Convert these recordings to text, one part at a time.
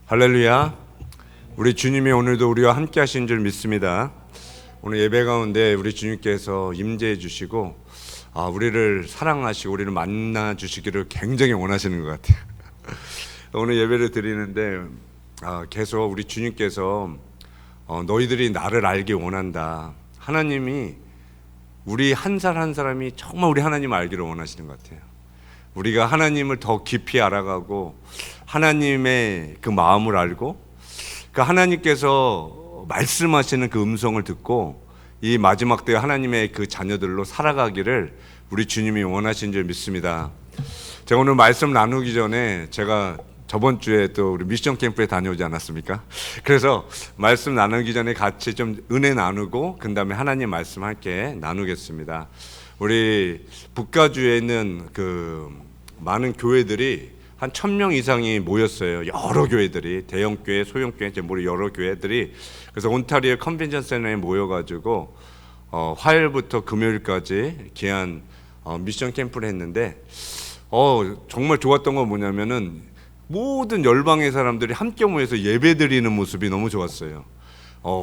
할렐루야. 우리 주님이 오늘도 우리와 함께 하신 줄 믿습니다. 오늘 예배 가운데 우리 주님께서 임재해 주시고 우리를 사랑하시고 우리를 만나 주시기를 굉장히 원하시는 것 같아요. 오늘 예배를 드리는데 계속 우리 주님께서 너희들이 나를 알기 원한다. 하나님이 우리 한 사람 한 사람이 정말 우리 하나님을 알기를 원하시는 것 같아요. 우리가 하나님을 더 깊이 알아가고 하나님의 그 마음을 알고 그 하나님께서 말씀하시는 그 음성을 듣고 이 마지막 때 하나님의 그 자녀들로 살아가기를 우리 주님이 원하신 줄 믿습니다. 제가 오늘 말씀 나누기 전에 제가 저번 주에 또 우리 미션 캠프에 다녀오지 않았습니까? 그래서 말씀 나누기 전에 같이 좀 은혜 나누고 그 다음에 하나님 말씀 함께 나누겠습니다. 우리 북가주에 있는 그 많은 교회들이 한 1,000명 이상이 모였어요. 여러 교회들이, 대형 교회, 소형 교회, 여러 교회들이. 그래서 온타리오 컨벤션 센터에 모여가지고 화요일부터 금요일까지 귀한 미션 캠프를 했는데 정말 좋았던 건 뭐냐면은 모든 열방의 사람들이 함께 모여서 예배 드리는 모습이 너무 좋았어요.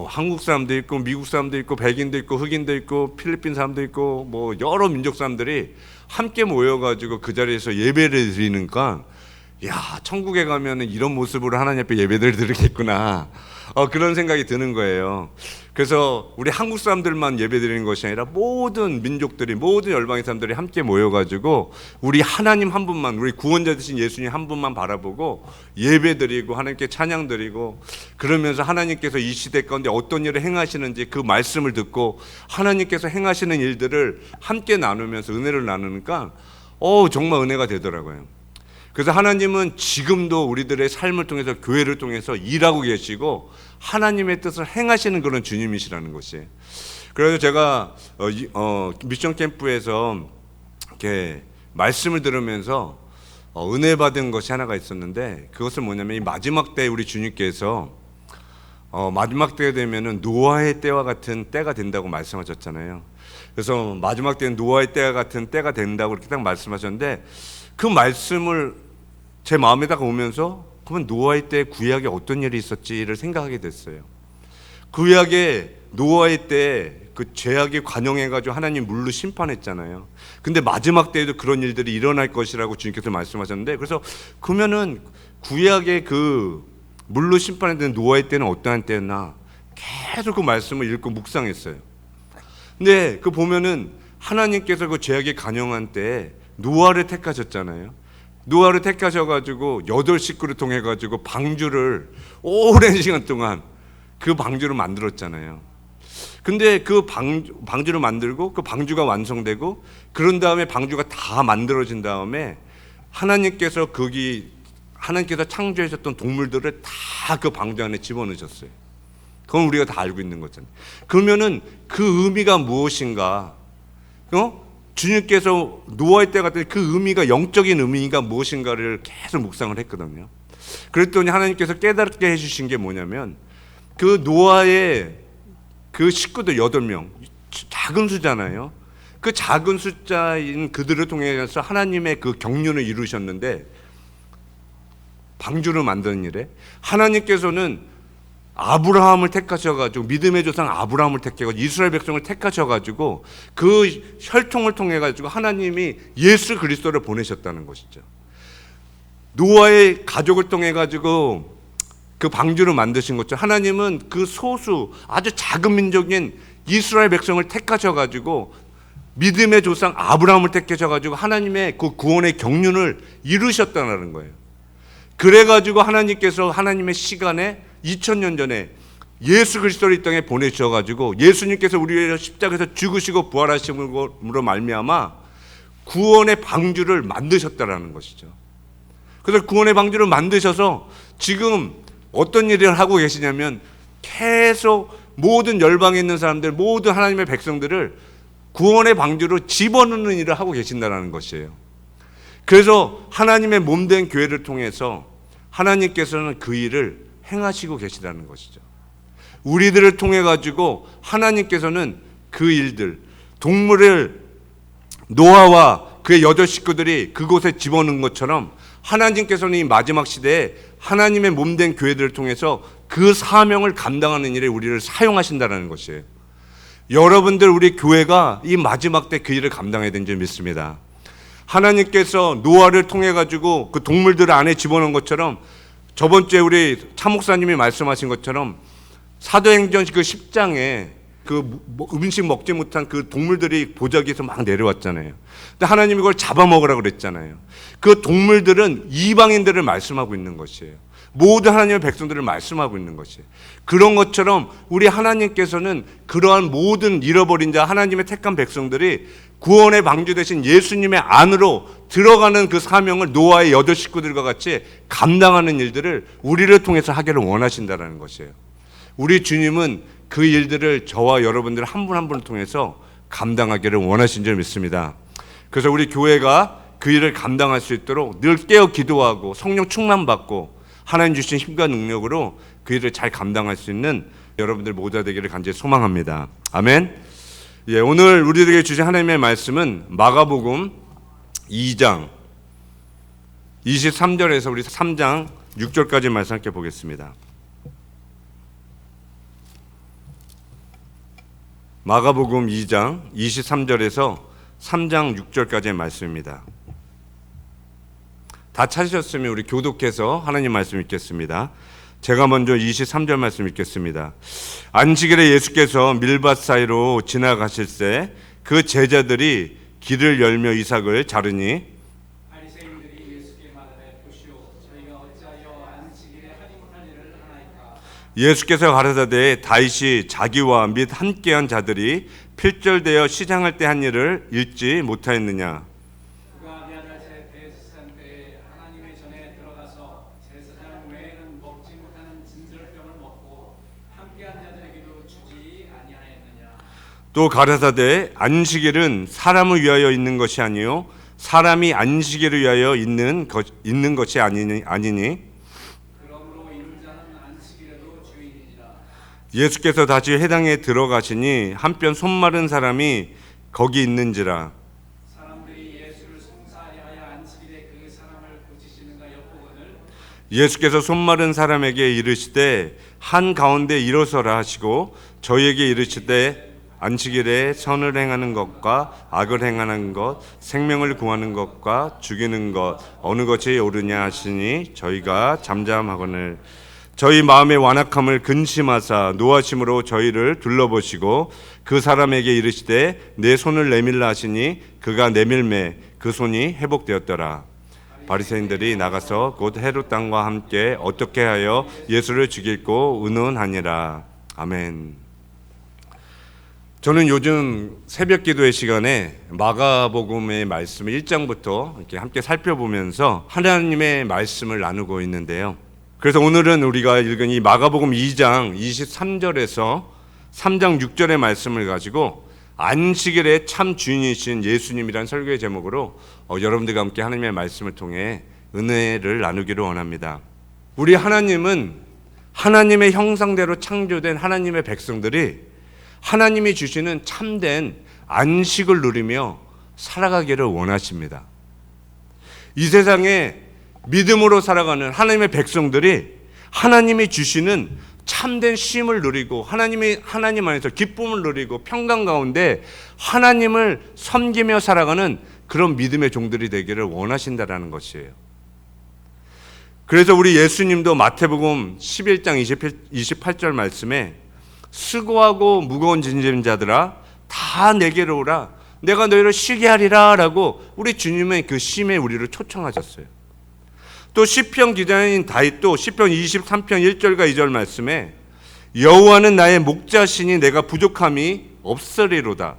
한국 사람도 있고 미국 사람도 있고 백인도 있고 흑인도 있고 필리핀 사람도 있고 뭐 여러 민족 사람들이 함께 모여가지고 그 자리에서 예배를 드리니까 천국에 가면은 이런 모습으로 하나님 앞에 예배를 드리겠구나 그런 생각이 드는 거예요. 그래서 우리 한국 사람들만 예배드리는 것이 아니라 모든 민족들이 모든 열방의 사람들이 함께 모여가지고 우리 하나님 한 분만, 우리 구원자 되신 예수님 한 분만 바라보고 예배드리고 하나님께 찬양드리고 그러면서 하나님께서 이 시대 가운데 어떤 일을 행하시는지 그 말씀을 듣고 하나님께서 행하시는 일들을 함께 나누면서 은혜를 나누니까 정말 은혜가 되더라고요. 그래서 하나님은 지금도 우리들의 삶을 통해서 교회를 통해서 일하고 계시고 하나님의 뜻을 행하시는 그런 주님이시라는 것이에요. 그래서 제가 미션 캠프에서 이렇게 말씀을 들으면서 은혜 받은 것이 하나가 있었는데 그것은 뭐냐면 이 마지막 때 우리 주님께서 마지막 때가 되면은 노아의 때와 같은 때가 된다고 말씀하셨잖아요. 그래서 마지막 때는 노아의 때와 같은 때가 된다고 이렇게 딱 말씀하셨는데 그 말씀을 제 마음에다가 오면서 그러면 노아의 때 구약에 어떤 일이 있었지를 생각하게 됐어요. 구약에 노아의 때 그 죄악이 관영해가지고 하나님 물로 심판했잖아요. 근데 마지막 때에도 그런 일들이 일어날 것이라고 주님께서 말씀하셨는데 그래서 그러면은 구약의 그 물로 심판했던 노아의 때는 어떠한 때였나 계속 그 말씀을 읽고 묵상했어요. 근데 그 보면은 하나님께서 그 죄악이 관영한 때에 노아를 택하셨잖아요. 노아를 택하셔가지고 8식구를 통해가지고 방주를 오랜 시간 동안 그 방주를 만들었잖아요. 근데 그 방주를 만들고 그 방주가 완성되고 그런 다음에 방주가 다 만들어진 다음에 하나님께서 창조하셨던 동물들을 다 그 방주 안에 집어넣으셨어요. 그건 우리가 다 알고 있는 거잖아요. 그러면은 그 의미가 무엇인가? 주님께서 노아의 때 같은 그 의미가 영적인 의미가 무엇인가를 계속 묵상을 했거든요. 그랬더니 하나님께서 깨닫게 해주신 게 뭐냐면 그 노아의 그 식구들 8명 작은 수잖아요. 그 작은 숫자인 그들을 통해서 하나님의 그 경륜을 이루셨는데 방주를 만드는 일에 하나님께서는 아브라함을 택하셔가지고 믿음의 조상 아브라함을 택해가지고 이스라엘 백성을 택하셔가지고 그 혈통을 통해가지고 하나님이 예수 그리스도를 보내셨다는 것이죠. 노아의 가족을 통해가지고 그 방주를 만드신 것처럼 하나님은 그 소수 아주 작은 민족인 이스라엘 백성을 택하셔가지고 믿음의 조상 아브라함을 택하셔가지고 하나님의 그 구원의 경륜을 이루셨다는 거예요. 그래가지고 하나님께서 하나님의 시간에 2000년 전에 예수 그리스도를 이 땅에 보내주셔가지고 예수님께서 우리를 십자가에서 죽으시고 부활하심으로 말미암아 구원의 방주를 만드셨다라는 것이죠. 그래서 구원의 방주를 만드셔서 지금 어떤 일을 하고 계시냐면 계속 모든 열방에 있는 사람들 모든 하나님의 백성들을 구원의 방주로 집어넣는 일을 하고 계신다는 것이에요. 그래서 하나님의 몸된 교회를 통해서 하나님께서는 그 일을 행하시고 계시다는 것이죠. 우리들을 통해 가지고 하나님께서는 그 일들 동물을 노아와 그의 8 식구들이 그곳에 집어넣은 것처럼 하나님께서는 이 마지막 시대에 하나님의 몸된 교회들을 통해서 그 사명을 감당하는 일에 우리를 사용하신다는 것이에요. 여러분들, 우리 교회가 이 마지막 때 그 일을 감당해야 되는 줄 믿습니다. 하나님께서 노아를 통해 가지고 그 동물들을 안에 집어넣은 것처럼, 저번 주에 우리 차 목사님이 말씀하신 것처럼 사도행전 그 10장에 그 음식 먹지 못한 그 동물들이 보자기에서 막 내려왔잖아요. 근데 하나님이 그걸 잡아먹으라고 그랬잖아요. 그 동물들은 이방인들을 말씀하고 있는 것이에요. 모든 하나님의 백성들을 말씀하고 있는 것이에요. 그런 것처럼 우리 하나님께서는 그러한 모든 잃어버린 자, 하나님의 택한 백성들이 구원의 방주 되신 예수님의 안으로 들어가는 그 사명을 노아의 8 식구들과 같이 감당하는 일들을 우리를 통해서 하기를 원하신다는 것이에요. 우리 주님은 그 일들을 저와 여러분들 한 분 한 분을 통해서 감당하기를 원하신 줄 믿습니다. 그래서 우리 교회가 그 일을 감당할 수 있도록 늘 깨어 기도하고 성령 충만받고 하나님 주신 힘과 능력으로 그 일을 잘 감당할 수 있는 여러분들 모두가 되기를 간절히 소망합니다. 아멘. 예, 오늘 우리들에게 주신 하나님의 말씀은 마가복음 2장 23절에서 우리 3장 6절까지 말씀 함께 보겠습니다. 마가복음 2장 23절에서 3장 6절까지의 말씀입니다. 다 찾으셨으면 우리 교독해서 하나님 말씀 읽겠습니다. 제가 먼저 23절 말씀 읽겠습니다. 안식일에 예수께서 밀밭 사이로 지나가실 때 그 제자들이 길을 열며 이삭을 자르니 바리새인들이 예수께 말하되 보시오 저희가 어찌하여 안식일에 하지 못할 일을 하나이까. 예수께서 가라사대 다윗이 자기와 및 함께한 자들이 필절되어 시장할 때 한 일을 읽지 못하였느냐. 그가 아비아달 제 대제사장 때에 하나님의 전에 들어가서 제사장 외에는 먹지 못하는 진설병을 먹고 함께한 자들에게도 주지 아니하였느냐. 또 가라사대 안식일은 사람을 위하여 있는 것이 아니요 사람이 안식일을 위하여 있는 것이 아니니 그러므로 이룰 자는 안식일에도 주인이니라. 예수께서 다시 회당에 들어가시니 한편 손 마른 사람이 거기 있는지라. 사람들이 예수를 송사하여 안식일에 그 사람을 고치시는가 엿보거늘 예수께서 손 마른 사람에게 이르시되 한 가운데 일어서라 하시고 저희에게 이르시되 안식일에 선을 행하는 것과 악을 행하는 것, 생명을 구하는 것과 죽이는 것 어느 것이 옳으냐 하시니 저희가 잠잠하거늘 저희 마음의 완악함을 근심하사 노하심으로 저희를 둘러보시고 그 사람에게 이르시되 내 손을 내밀라 하시니 그가 내밀매 그 손이 회복되었더라. 바리새인들이 나가서 곧 헤롯 왕과 함께 어떻게 하여 예수를 죽일고 의논하니라. 아멘. 저는 요즘 새벽 기도의 시간에 마가복음의 말씀을 1장부터 이렇게 함께 살펴보면서 하나님의 말씀을 나누고 있는데요. 그래서 오늘은 우리가 읽은 이 마가복음 2장 23절에서 3장 6절의 말씀을 가지고 안식일의 참 주인이신 예수님이라는 설교의 제목으로 여러분들과 함께 하나님의 말씀을 통해 은혜를 나누기를 원합니다. 우리 하나님은 하나님의 형상대로 창조된 하나님의 백성들이 하나님이 주시는 참된 안식을 누리며 살아가기를 원하십니다. 이 세상에 믿음으로 살아가는 하나님의 백성들이 하나님이 주시는 참된 쉼을 누리고 하나님 안에서 기쁨을 누리고 평강 가운데 하나님을 섬기며 살아가는 그런 믿음의 종들이 되기를 원하신다라는 것이에요. 그래서 우리 예수님도 마태복음 11장 28절 말씀에 수고하고 무거운 짐진 자들아 다 내게로 오라 내가 너희를 쉬게 하리라 라고 우리 주님의 그 쉼에 우리를 초청하셨어요. 또 시편 기자인 다윗도 시편 23편 1절과 2절 말씀에 여호와는 나의 목자시니 내가 부족함이 없으리로다.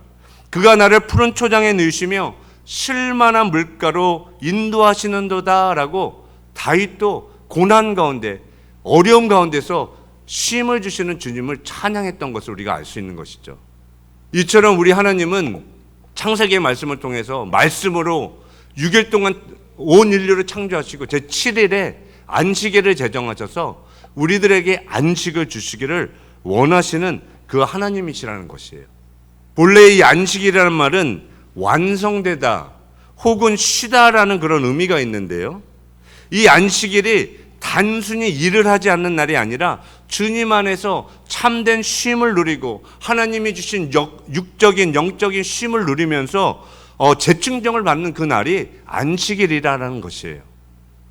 그가 나를 푸른 초장에 누이시며 쉴만한 물가로 인도하시는도다 라고 다윗도 고난 가운데 어려움 가운데서 쉼을 주시는 주님을 찬양했던 것을 우리가 알 수 있는 것이죠. 이처럼 우리 하나님은 창세기의 말씀을 통해서 말씀으로 6일 동안 온 인류를 창조하시고 제7일에 안식일을 제정하셔서 우리들에게 안식을 주시기를 원하시는 그 하나님이시라는 것이에요. 본래 이 안식이라는 말은 완성되다 혹은 쉬다라는 그런 의미가 있는데요. 이 안식일이 단순히 일을 하지 않는 날이 아니라 주님 안에서 참된 쉼을 누리고 하나님이 주신 육적인 영적인 쉼을 누리면서 재충전을 받는 그 날이 안식일이라는 것이에요.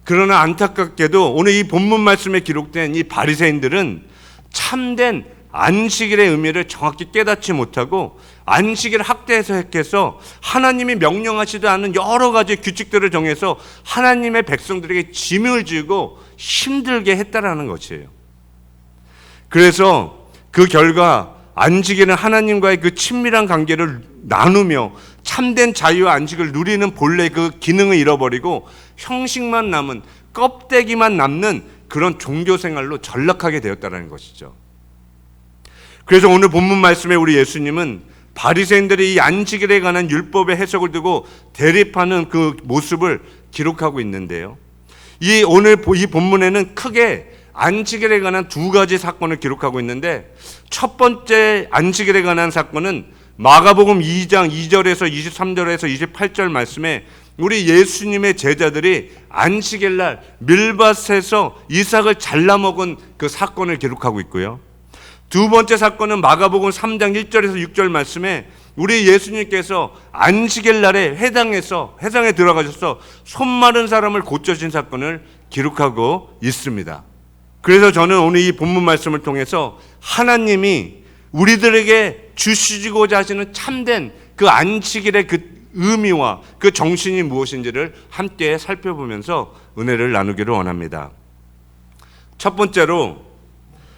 그러나 안타깝게도 오늘 이 본문 말씀에 기록된 이 바리새인들은 참된 안식일의 의미를 정확히 깨닫지 못하고 안식일을 학대해서 하나님이 명령하지도 않은 여러 가지 규칙들을 정해서 하나님의 백성들에게 짐을 지고 힘들게 했다라는 것이에요. 그래서 그 결과 안식일은 하나님과의 그 친밀한 관계를 나누며 참된 자유와 안식을 누리는 본래 그 기능을 잃어버리고 형식만 남은, 껍데기만 남는 그런 종교 생활로 전락하게 되었다는 것이죠. 그래서 오늘 본문 말씀에 우리 예수님은 바리새인들이 이 안식일에 관한 율법의 해석을 두고 대립하는 그 모습을 기록하고 있는데요. 오늘 이 본문에는 크게 안식일에 관한 두 가지 사건을 기록하고 있는데, 첫 번째 안식일에 관한 사건은 마가복음 2장 2절에서 23절에서 28절 말씀에 우리 예수님의 제자들이 안식일 날 밀밭에서 이삭을 잘라 먹은 그 사건을 기록하고 있고요. 두 번째 사건은 마가복음 3장 1절에서 6절 말씀에 우리 예수님께서 안식일 날에 회당에 들어가셔서 손 마른 사람을 고쳐신 사건을 기록하고 있습니다. 그래서 저는 오늘 이 본문 말씀을 통해서 하나님이 우리들에게 주시고자 하시는 참된 그 안식일의 그 의미와 그 정신이 무엇인지를 함께 살펴보면서 은혜를 나누기를 원합니다. 첫 번째로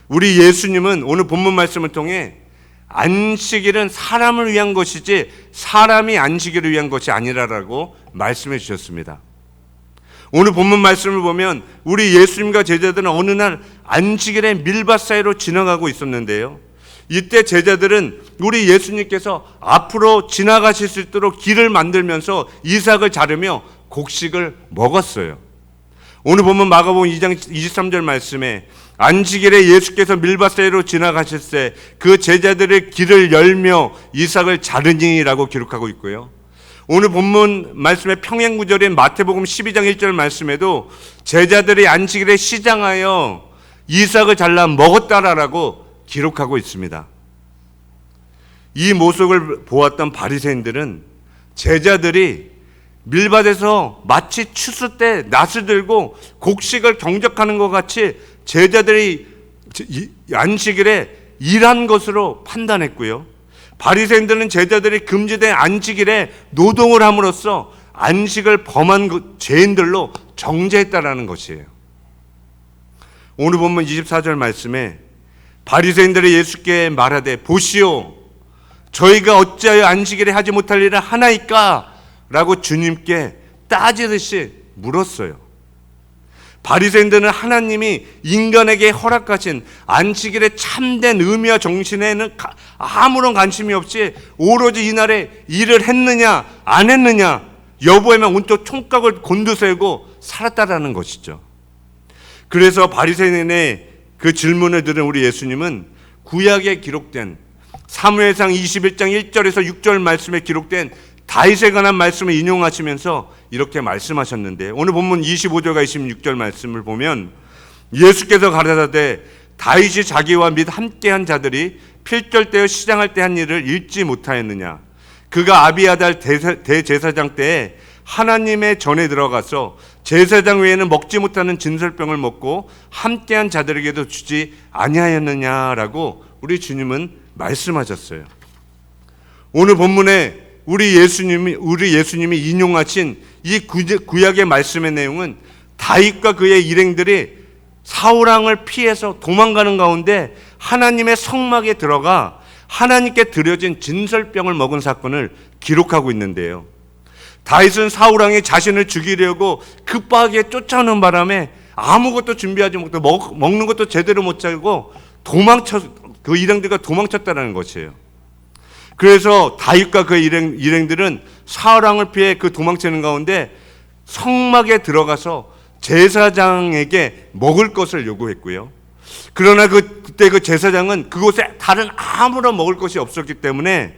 우리 예수님은 오늘 본문 말씀을 통해 안식일은 사람을 위한 것이지 사람이 안식일을 위한 것이 아니라라고 말씀해 주셨습니다. 오늘 본문 말씀을 보면 우리 예수님과 제자들은 어느 날 안식일의 밀밭 사이로 지나가고 있었는데요. 이때 제자들은 우리 예수님께서 앞으로 지나가실 수 있도록 길을 만들면서 이삭을 자르며 곡식을 먹었어요. 오늘 보면 마가복음 2장 23절 말씀에 안식일에 예수께서 밀밭 사이로 지나가실 때 그 제자들의 길을 열며 이삭을 자르니라고 기록하고 있고요. 오늘 본문 말씀의 평행구절인 마태복음 12장 1절 말씀에도 제자들이 안식일에 시장하여 이삭을 잘라 먹었다라고 기록하고 있습니다. 이 모습을 보았던 바리새인들은 제자들이 밀밭에서 마치 추수 때 낫을 들고 곡식을 경작하는 것 같이 제자들이 안식일에 일한 것으로 판단했고요. 바리새인들은 제자들이 금지된 안식일에 노동을 함으로써 안식을 범한 죄인들로 정죄했다라는 것이에요. 오늘 본문 24절 말씀에 바리새인들이 예수께 말하되 보시오 저희가 어찌하여 안식일에 하지 못할 일을 하나이까? 라고 주님께 따지듯이 물었어요. 바리새인들은 하나님이 인간에게 허락하신 안식일의 참된 의미와 정신에는 아무런 관심이 없이 오로지 이날에 일을 했느냐 안 했느냐 여부에만 온통 총각을 곤두세우고 살았다라는 것이죠. 그래서 바리새인의 그 질문을 들은 우리 예수님은 구약에 기록된 사무엘상 21장 1절에서 6절 말씀에 기록된 다윗에 관한 말씀을 인용하시면서 이렇게 말씀하셨는데, 오늘 본문 25절과 26절 말씀을 보면 예수께서 가라사대 다윗이 자기와 및 함께한 자들이 필절되어 시장할 때 한 일을 잊지 못하였느냐. 그가 아비아달 대제사장 때에 하나님의 전에 들어가서 제사장 외에는 먹지 못하는 진설병을 먹고 함께한 자들에게도 주지 아니하였느냐라고 우리 주님은 말씀하셨어요. 오늘 본문에 우리 예수님이 인용하신 이 구약의 말씀의 내용은 다윗과 그의 일행들이 사울왕을 피해서 도망가는 가운데 하나님의 성막에 들어가 하나님께 드려진 진설병을 먹은 사건을 기록하고 있는데요. 다윗은 사울왕이 자신을 죽이려고 급하게 쫓아오는 바람에 아무것도 준비하지 못하고 먹는 것도 제대로 못 차고 그 일행들과 도망쳤다는 것이에요. 그래서 다윗과 그 일행들은 사울왕을 피해 그 도망치는 가운데 성막에 들어가서 제사장에게 먹을 것을 요구했고요. 그러나 그때 그 제사장은 그곳에 다른 아무런 먹을 것이 없었기 때문에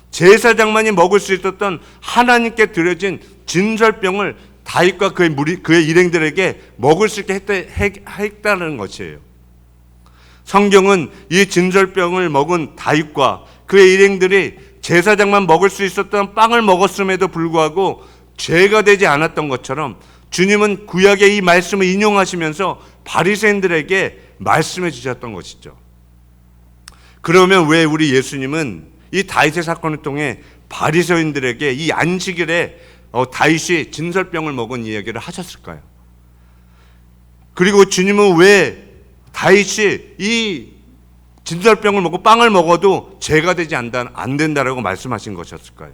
제사장만이 먹을 수 있었던 하나님께 드려진 진설병을 다윗과 그의 일행들에게 먹을 수 있게 했다는 것이에요. 성경은 이 진설병을 먹은 다윗과 그의 일행들이 제사장만 먹을 수 있었던 빵을 먹었음에도 불구하고 죄가 되지 않았던 것처럼 주님은 구약의 이 말씀을 인용하시면서 바리새인들에게 말씀해 주셨던 것이죠. 그러면 왜 우리 예수님은 이 다윗의 사건을 통해 바리새인들에게 이 안식일에 다윗이 진설병을 먹은 이야기를 하셨을까요? 그리고 주님은 왜 다윗이 이 진설병을 먹고 빵을 먹어도 죄가 되지 안 된다라고 말씀하신 것이었을까요?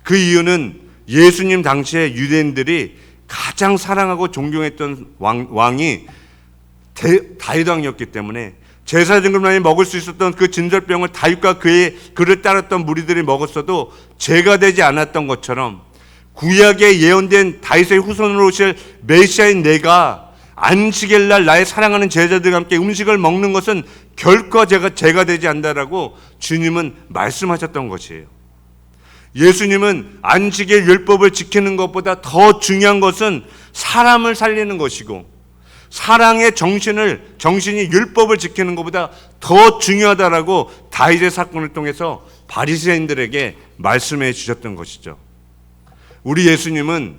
그 이유는 예수님 당시에 유대인들이 가장 사랑하고 존경했던 왕이 다윗 왕이었기 때문에 제사장들만이 먹을 수 있었던 그 진설병을 다윗과 그를 따랐던 무리들이 먹었어도 죄가 되지 않았던 것처럼 구약에 예언된 다윗의 후손으로 오실 메시아인 내가 안식일 날 나의 사랑하는 제자들과 함께 음식을 먹는 것은 결코 죄가 되지 않는다라고 주님은 말씀하셨던 것이에요. 예수님은 안식일 율법을 지키는 것보다 더 중요한 것은 사람을 살리는 것이고 사랑의 정신이 율법을 지키는 것보다 더 중요하다라고 다윗의 사건을 통해서 바리새인들에게 말씀해 주셨던 것이죠. 우리 예수님은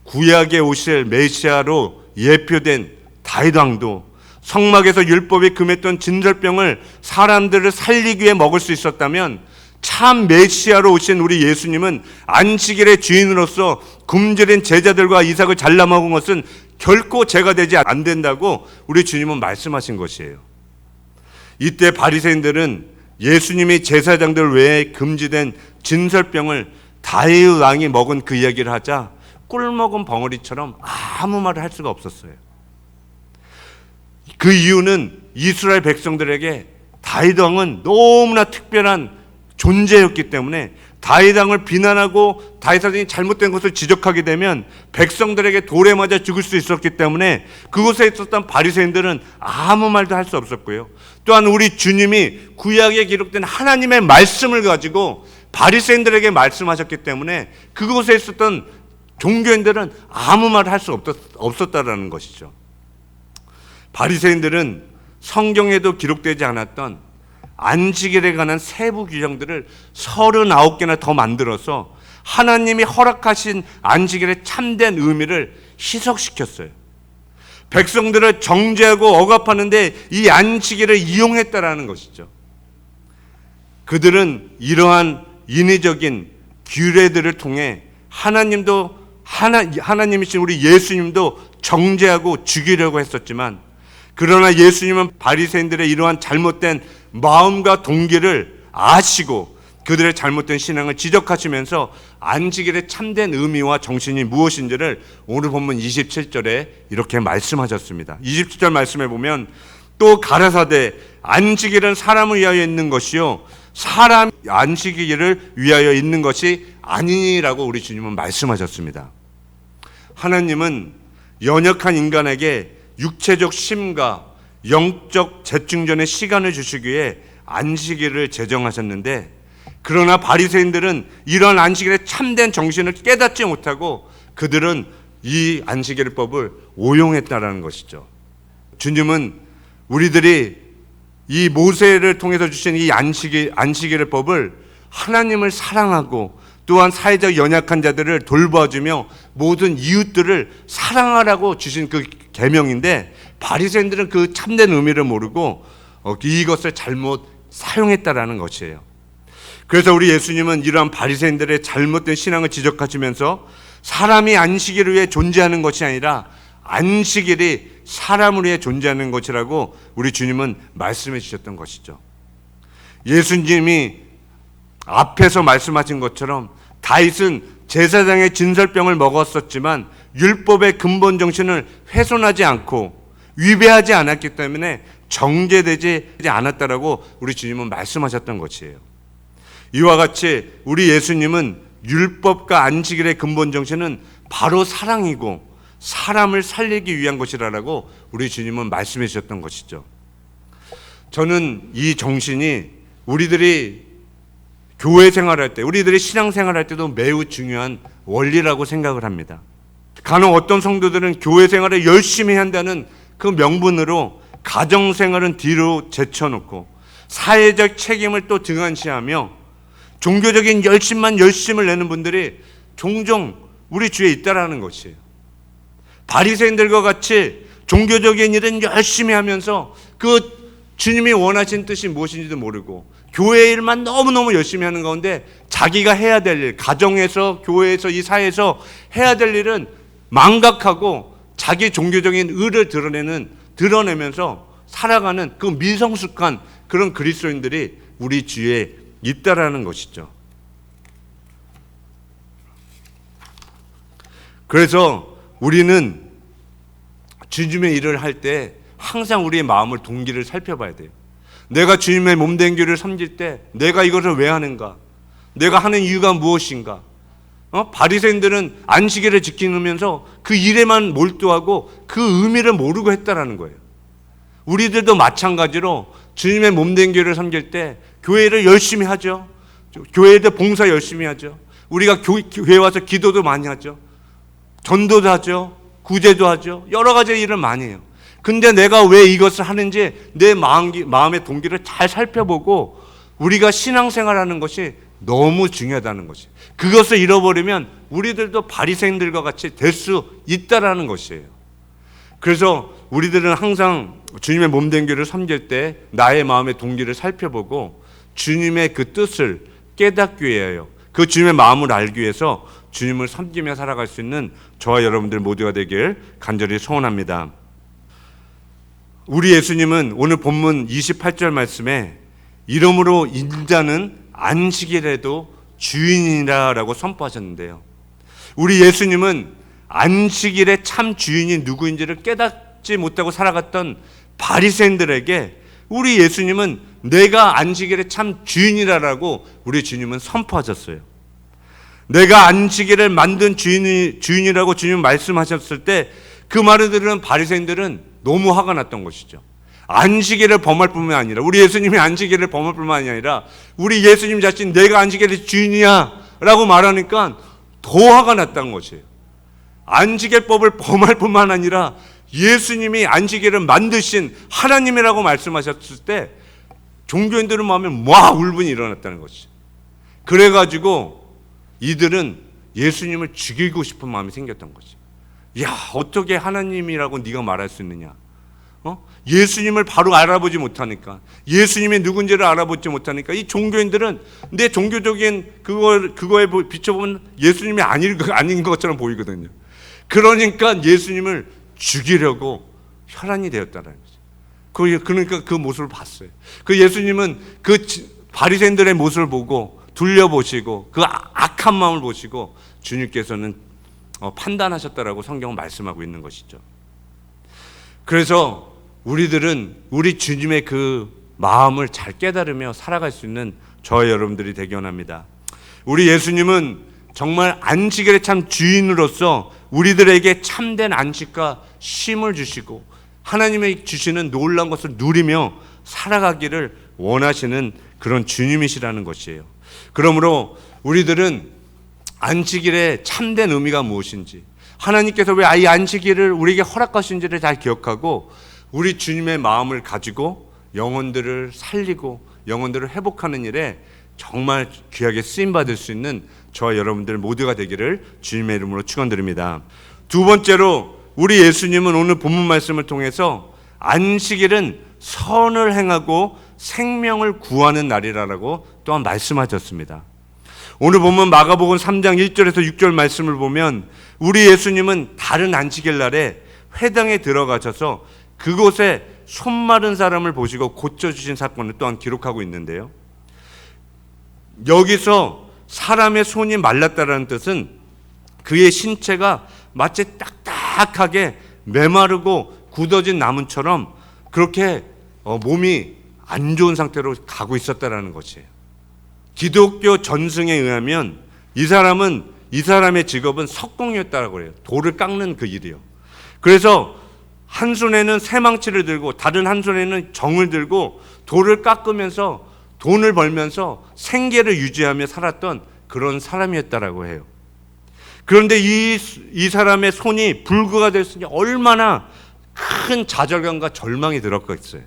구약에 오실 메시아로 예표된 다윗 왕도 성막에서 율법이 금했던 진설병을 사람들을 살리기 위해 먹을 수 있었다면 참 메시아로 오신 우리 예수님은 안식일의 주인으로서 굶주린 제자들과 이삭을 잘라 먹은 것은 결코 죄가 되지 안 된다고 우리 주님은 말씀하신 것이에요. 이때 바리새인들은 예수님이 제사장들 외에 금지된 진설병을 다윗 왕이 먹은 그 이야기를 하자 꿀 먹은 벙어리처럼 아무 말을 할 수가 없었어요. 그 이유는 이스라엘 백성들에게 다윗 왕은 너무나 특별한 존재였기 때문에 다윗 왕을 비난하고 다윗 왕이 잘못된 것을 지적하게 되면 백성들에게 돌에 맞아 죽을 수 있었기 때문에 그곳에 있었던 바리새인들은 아무 말도 할 수 없었고요. 또한 우리 주님이 구약에 기록된 하나님의 말씀을 가지고 바리새인들에게 말씀하셨기 때문에 그곳에 있었던 종교인들은 아무 말을 할 수 없었다라는 것이죠. 바리새인들은 성경에도 기록되지 않았던 안식일에 관한 세부 규정들을 39개나 더 만들어서 하나님이 허락하신 안식일의 참된 의미를 희석시켰어요. 백성들을 정죄하고 억압하는데 이 안식일을 이용했다라는 것이죠. 그들은 이러한 인위적인 규례들을 통해 하나님이신 우리 예수님도 정죄하고 죽이려고 했었지만 그러나 예수님은 바리새인들의 이러한 잘못된 마음과 동기를 아시고 그들의 잘못된 신앙을 지적하시면서 안식일의 참된 의미와 정신이 무엇인지를 오늘 본문 27절에 이렇게 말씀하셨습니다. 27절 말씀에 보면 또 가라사대 안식일은 사람을 위하여 있는 것이요 사람 안식일을 위하여 있는 것이 아니니라고 우리 주님은 말씀하셨습니다. 하나님은 연약한 인간에게 육체적 쉼과 영적 재충전의 시간을 주시기 위해 안식일을 제정하셨는데 그러나 바리새인들은 이런 안식일의 참된 정신을 깨닫지 못하고 그들은 이 안식일법을 오용했다라는 것이죠. 주님은 우리들이 이 모세를 통해서 주신 이 안식일법을 하나님을 사랑하고 또한 사회적 연약한 자들을 돌봐주며 모든 이웃들을 사랑하라고 주신 그 계명인데 바리새인들은 그 참된 의미를 모르고 이것을 잘못 사용했다라는 것이에요. 그래서 우리 예수님은 이러한 바리새인들의 잘못된 신앙을 지적하시면서 사람이 안식일을 위해 존재하는 것이 아니라 안식일이 사람을 위해 존재하는 것이라고 우리 주님은 말씀해 주셨던 것이죠. 예수님이 앞에서 말씀하신 것처럼 다윗은 제사장의 진설병을 먹었었지만 율법의 근본 정신을 훼손하지 않고 위배하지 않았기 때문에 정죄되지 않았다라고 우리 주님은 말씀하셨던 것이에요. 이와 같이 우리 예수님은 율법과 안식일의 근본 정신은 바로 사랑이고 사람을 살리기 위한 것이라고 우리 주님은 말씀해 주셨던 것이죠. 저는 이 정신이 우리들이 교회 생활할 때, 우리들이 신앙 생활할 때도 매우 중요한 원리라고 생각을 합니다. 간혹 어떤 성도들은 교회 생활을 열심히 한다는 그 명분으로 가정 생활은 뒤로 제쳐놓고 사회적 책임을 또 등한시하며 종교적인 열심을 내는 분들이 종종 우리 주위에 있다라는 것이에요. 바리새인들과 같이 종교적인 일은 열심히 하면서 그 주님이 원하신 뜻이 무엇인지도 모르고 교회 일만 너무너무 열심히 하는 가운데 자기가 해야 될 일, 가정에서, 교회에서, 이 사회에서 해야 될 일은 망각하고 자기 종교적인 의를 드러내면서 살아가는 그 미성숙한 그런 그리스도인들이 우리 주위에 있다라는 것이죠. 그래서 우리는 주님의 일을 할 때 항상 우리의 마음을 동기를 살펴봐야 돼요. 내가 주님의 몸된 교회를 섬길 때 내가 이것을 왜 하는가? 내가 하는 이유가 무엇인가? 바리새인들은 안식일을 지키면서 그 일에만 몰두하고 그 의미를 모르고 했다라는 거예요. 우리들도 마찬가지로 주님의 몸된 교회를 섬길 때 교회를 열심히 하죠. 교회에도 봉사 열심히 하죠. 우리가 교회 와서 기도도 많이 하죠. 전도도 하죠. 구제도 하죠. 여러 가지 일을 많이 해요. 근데 내가 왜 이것을 하는지 내 마음의 동기를 잘 살펴보고 우리가 신앙생활하는 것이 너무 중요하다는 것이. 그것을 잃어버리면 우리들도 바리새인들과 같이 될 수 있다라는 것이에요. 그래서 우리들은 항상 주님의 몸된 교회를 섬길 때 나의 마음의 동기를 살펴보고 주님의 그 뜻을 깨닫기 위하여 그 주님의 마음을 알기 위해서 주님을 섬기며 살아갈 수 있는 저와 여러분들 모두가 되길 간절히 소원합니다. 우리 예수님은 오늘 본문 28절 말씀에 이러므로 인자는 안식일에도 주인이라고 선포하셨는데요. 우리 예수님은 안식일의 참 주인이 누구인지를 깨닫지 못하고 살아갔던 바리새인들에게 우리 예수님은 내가 안식일의 참 주인이라고 우리 주님은 선포하셨어요. 내가 안식일을 만든 주인이라고 주님 말씀하셨을 때 그 말을 들은 바리새인들은 너무 화가 났던 것이죠. 안식일을 범할 뿐만 아니라 우리 예수님이 안식일을 범할 뿐만 아니라 우리 예수님 자신 내가 안식일의 주인이야 라고 말하니까 더 화가 났다는 것이에요. 안식일법을 범할 뿐만 아니라 예수님이 안식일을 만드신 하나님이라고 말씀하셨을 때 종교인들의 마음에 울분이 일어났다는 것이죠. 그래가지고 이들은 예수님을 죽이고 싶은 마음이 생겼던 거죠. 야, 어떻게 하나님이라고 네가 말할 수 있느냐? 예수님을 바로 알아보지 못하니까, 예수님이 누군지를 알아보지 못하니까 이 종교인들은 내 종교적인 그거에 비춰보면 예수님이 아닌 것처럼 보이거든요. 그러니까 예수님을 죽이려고 혈안이 되었다는 거죠. 그러니까 그 모습을 봤어요. 그 예수님은 그 바리새인들의 모습을 보고 둘려보시고 그 악한 마음을 보시고 주님께서는 판단하셨다라고 성경은 말씀하고 있는 것이죠. 그래서 우리들은 우리 주님의 그 마음을 잘 깨달으며 살아갈 수 있는 저와 여러분들이 되기 원합니다. 우리 예수님은 정말 안식일의 참 주인으로서 우리들에게 참된 안식과 쉼을 주시고 하나님의 주시는 놀라운 것을 누리며 살아가기를 원하시는 그런 주님이시라는 것이에요. 그러므로 우리들은 안식일의 참된 의미가 무엇인지, 하나님께서 왜 이 안식일을 우리에게 허락하신지를 잘 기억하고 우리 주님의 마음을 가지고 영혼들을 살리고 영혼들을 회복하는 일에 정말 귀하게 쓰임받을 수 있는 저와 여러분들 모두가 되기를 주님의 이름으로 축원드립니다. 두 번째로 우리 예수님은 오늘 본문 말씀을 통해서 안식일은 선을 행하고 생명을 구하는 날이라고 또한 말씀하셨습니다. 오늘 보면 마가복음 3장 1절에서 6절 말씀을 보면 우리 예수님은 다른 안식일 날에 회당에 들어가셔서 그곳에 손 마른 사람을 보시고 고쳐주신 사건을 또한 기록하고 있는데요. 여기서 사람의 손이 말랐다는 뜻은 그의 신체가 마치 딱딱하게 메마르고 굳어진 나무처럼 그렇게 몸이 안 좋은 상태로 가고 있었다는 것이에요. 기독교 전승에 의하면 이 사람의 직업은 석공이었다고 해요. 돌을 깎는 그 일이요. 그래서 한 손에는 새망치를 들고 다른 한 손에는 정을 들고 돌을 깎으면서 돈을 벌면서 생계를 유지하며 살았던 그런 사람이었다라고 해요. 그런데 이 사람의 손이 불구가 됐으니 얼마나 큰 좌절감과 절망이 들었겠어요.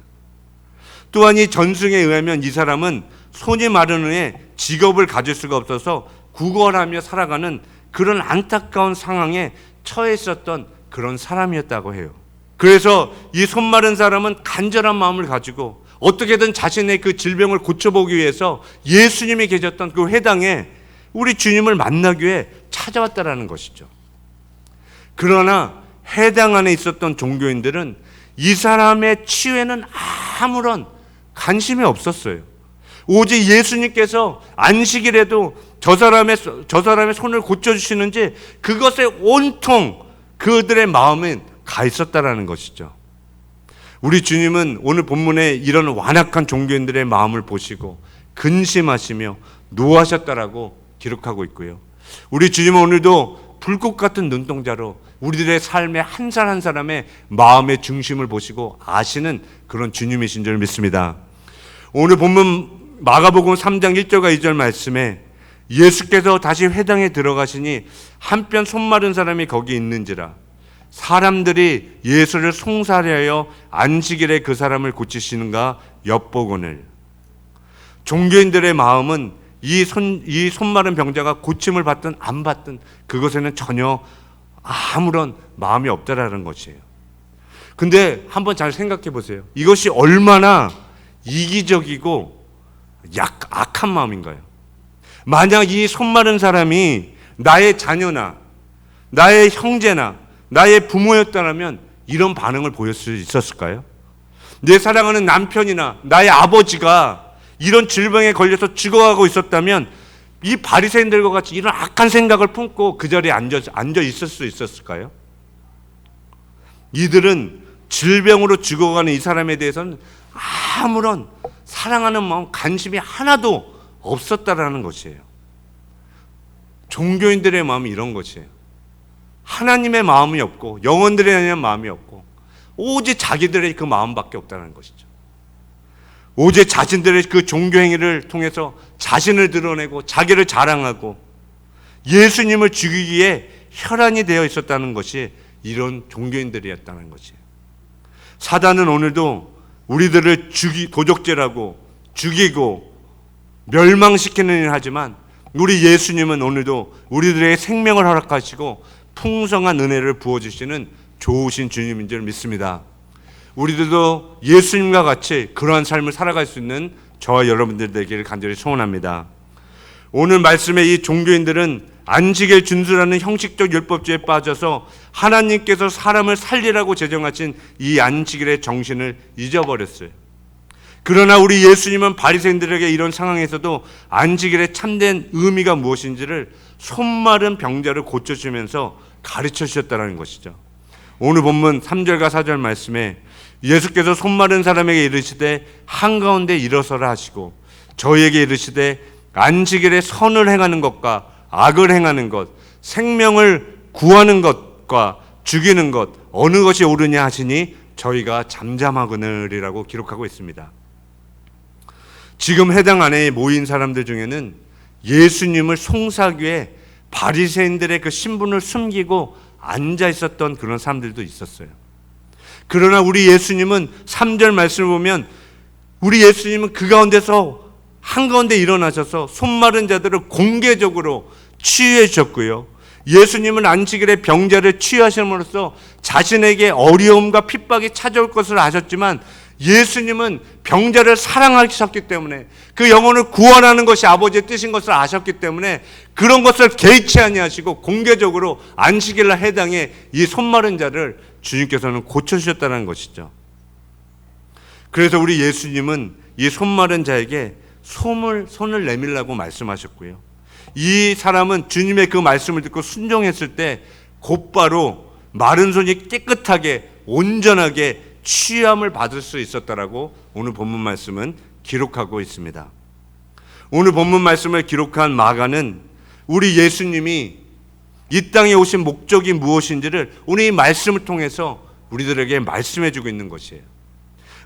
또한 이 전승에 의하면 이 사람은 손이 마른 후에 직업을 가질 수가 없어서 구걸하며 살아가는 그런 안타까운 상황에 처해 있었던 그런 사람이었다고 해요. 그래서 이 손 마른 사람은 간절한 마음을 가지고 어떻게든 자신의 그 질병을 고쳐보기 위해서 예수님이 계셨던 그 회당에 우리 주님을 만나기 위해 찾아왔다라는 것이죠. 그러나 회당 안에 있었던 종교인들은 이 사람의 치유에는 아무런 관심이 없었어요. 오직 예수님께서 안식일에도 저 사람의 손을 고쳐주시는지 그것에 온통 그들의 마음은 가 있었다라는 것이죠. 우리 주님은 오늘 본문에 이런 완악한 종교인들의 마음을 보시고 근심하시며 노하셨다라고 기록하고 있고요. 우리 주님은 오늘도 불꽃 같은 눈동자로 우리들의 삶의 한 사람 한 사람의 마음의 중심을 보시고 아시는 그런 주님이신 줄 믿습니다. 오늘 본문 마가복음 3장 1절과 2절 말씀에 예수께서 다시 회당에 들어가시니 한편 손 마른 사람이 거기 있는지라 사람들이 예수를 송사하여 안식일에 그 사람을 고치시는가 엿보거늘. 종교인들의 마음은 이 손 마른 병자가 고침을 받든 안 받든 그것에는 전혀 아무런 마음이 없다라는 것이에요. 근데 한번 잘 생각해 보세요. 이것이 얼마나 이기적이고 악한 마음인가요? 만약 이 손 마른 사람이 나의 자녀나 나의 형제나 나의 부모였다면 이런 반응을 보일 수 있었을까요? 내 사랑하는 남편이나 나의 아버지가 이런 질병에 걸려서 죽어가고 있었다면 이 바리새인들과 같이 이런 악한 생각을 품고 그 자리에 앉아 있을 수 있었을까요? 이들은 질병으로 죽어가는 이 사람에 대해서는 아무런 사랑하는 마음, 관심이 하나도 없었다라는 것이에요. 종교인들의 마음이 이런 것이에요. 하나님의 마음이 없고 영혼들에 대한 마음이 없고 오직 자기들의 그 마음밖에 없다는 것이죠. 오직 자신들의 그 종교 행위를 통해서 자신을 드러내고 자기를 자랑하고 예수님을 죽이기에 혈안이 되어 있었다는 것이 이런 종교인들이었다는 것이에요. 사단은 오늘도 우리들을 도적질하고 죽이고 멸망시키는 일을 하지만 우리 예수님은 오늘도 우리들에게 생명을 허락하시고 풍성한 은혜를 부어주시는 좋으신 주님인 줄 믿습니다. 우리들도 예수님과 같이 그러한 삶을 살아갈 수 있는 저와 여러분들 되기를 간절히 소원합니다. 오늘 말씀의 이 종교인들은 안식일 준수라는 형식적 율법주의에 빠져서 하나님께서 사람을 살리라고 제정하신 이 안식일의 정신을 잊어버렸어요. 그러나 우리 예수님은 바리새인들에게 이런 상황에서도 안식일의 참된 의미가 무엇인지를 손마른 병자를 고쳐주면서 가르쳐 주셨다는 것이죠. 오늘 본문 3절과 4절 말씀에 예수께서 손마른 사람에게 이르시되 한가운데 일어서라 하시고 저희에게 이르시되 안식일에 선을 행하는 것과 악을 행하는 것, 생명을 구하는 것과 죽이는 것 어느 것이 옳으냐 하시니 저희가 잠잠하거늘이라고 기록하고 있습니다. 지금 해당 안에 모인 사람들 중에는 예수님을 송사하기 위해 바리새인들의 그 신분을 숨기고 앉아 있었던 그런 사람들도 있었어요. 그러나 우리 예수님은 3절 말씀을 보면 우리 예수님은 그 가운데서 한가운데 일어나셔서 손 마른 자들을 공개적으로 치유해 주셨고요. 예수님은 안식일에 병자를 치유하심으로써 자신에게 어려움과 핍박이 찾아올 것을 아셨지만 예수님은 병자를 사랑하셨기 때문에 그 영혼을 구원하는 것이 아버지의 뜻인 것을 아셨기 때문에 그런 것을 개의치 아니하시고 공개적으로 안식일날 해당해 이 손 마른 자를 주님께서는 고쳐주셨다는 것이죠. 그래서 우리 예수님은 이 손 마른 자에게 손을 내밀라고 말씀하셨고요. 이 사람은 주님의 그 말씀을 듣고 순종했을 때 곧바로 마른 손이 깨끗하게 온전하게 치유함을 받을 수 있었다라고 오늘 본문 말씀은 기록하고 있습니다. 오늘 본문 말씀을 기록한 마가는 우리 예수님이 이 땅에 오신 목적이 무엇인지를 오늘 이 말씀을 통해서 우리들에게 말씀해 주고 있는 것이에요.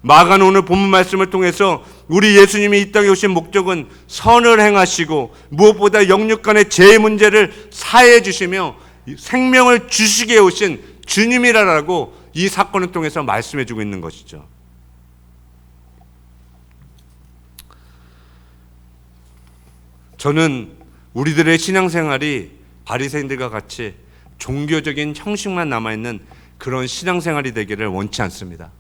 마가는 오늘 본문 말씀을 통해서 우리 예수님이 이 땅에 오신 목적은 선을 행하시고 무엇보다 영육간의 죄 문제를 사해 주시며 생명을 주시게 오신 주님이라고 이 사건을 통해서 말씀해 주고 있는 것이죠. 저는 우리들의 신앙생활이 바리새인들과 같이 종교적인 형식만 남아있는 그런 신앙생활이 되기를 원치 않습니다.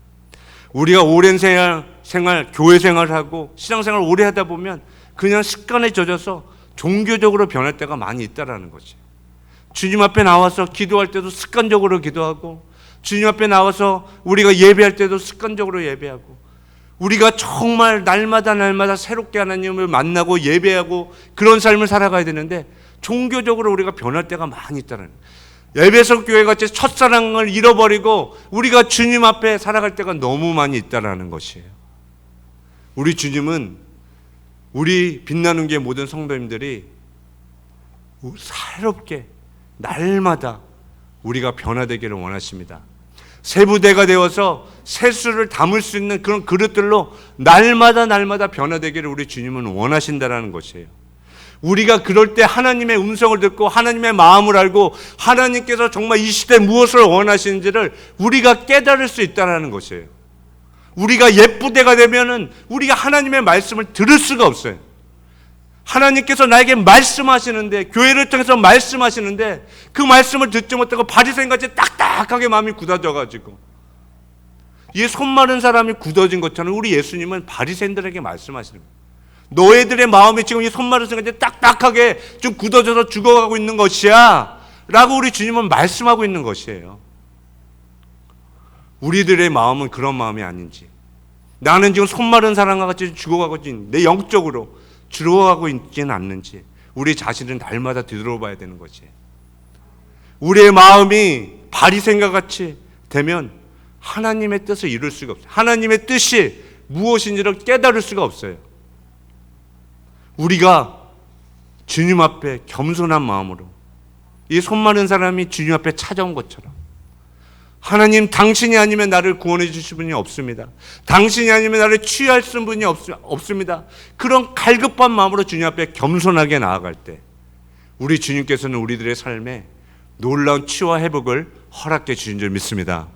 우리가 오랜 생활, 교회 생활을 하고 신앙생활을 오래 하다 보면 그냥 습관에 젖어서 종교적으로 변할 때가 많이 있다라는 거지. 주님 앞에 나와서 기도할 때도 습관적으로 기도하고, 주님 앞에 나와서 우리가 예배할 때도 습관적으로 예배하고, 우리가 정말 날마다 새롭게 하나님을 만나고 예배하고 그런 삶을 살아가야 되는데 종교적으로 우리가 변할 때가 많이 있다는 거예요. 에베소 교회같이 첫사랑을 잃어버리고 우리가 주님 앞에 살아갈 때가 너무 많이 있다는 것이에요. 우리 주님은 우리 빛나는 교회 모든 성도님들이 새롭게 날마다 우리가 변화되기를 원하십니다. 세부대가 되어서 세수를 담을 수 있는 그런 그릇들로 날마다 변화되기를 우리 주님은 원하신다라는 것이에요. 우리가 그럴 때 하나님의 음성을 듣고 하나님의 마음을 알고 하나님께서 정말 이 시대에 무엇을 원하시는지를 우리가 깨달을 수 있다는 것이에요. 우리가 예부대가 되면은 우리가 하나님의 말씀을 들을 수가 없어요. 하나님께서 나에게 말씀하시는데, 교회를 통해서 말씀하시는데 그 말씀을 듣지 못하고 바리새인같이 딱딱하게 마음이 굳어져가지고, 이 손마른 사람이 굳어진 것처럼 우리 예수님은 바리새인들에게 말씀하시는 거예요. 너희들의 마음이 지금 이 손마른 사람같이 딱딱하게 좀 굳어져서 죽어가고 있는 것이야 라고 우리 주님은 말씀하고 있는 것이에요. 우리들의 마음은 그런 마음이 아닌지, 나는 지금 손마른 사람과 같이 죽어가고 있는, 내 영적으로 죽어가고 있지는 않는지 우리 자신을 날마다 뒤돌아봐야 되는 거지. 우리의 마음이 바리새인과 같이 되면 하나님의 뜻을 이룰 수가 없어요. 하나님의 뜻이 무엇인지를 깨달을 수가 없어요. 우리가 주님 앞에 겸손한 마음으로, 이 손마른 사람이 주님 앞에 찾아온 것처럼, 하나님, 당신이 아니면 나를 구원해 주실 분이 없습니다. 당신이 아니면 나를 치유할 수 있는 분이 없습니다. 그런 갈급한 마음으로 주님 앞에 겸손하게 나아갈 때 우리 주님께서는 우리들의 삶에 놀라운 치유와 회복을 허락해 주신 줄 믿습니다.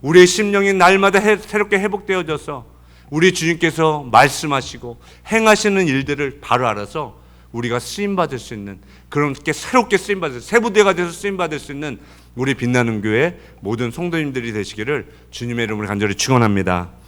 우리의 심령이 날마다 새롭게 회복되어져서 우리 주님께서 말씀하시고 행하시는 일들을 바로 알아서 우리가 쓰임받을 수 있는, 그렇게 새롭게 쓰임받을, 세부대가 돼서 쓰임받을 수 있는 우리 빛나는 교회 모든 성도님들이 되시기를 주님의 이름으로 간절히 축원합니다.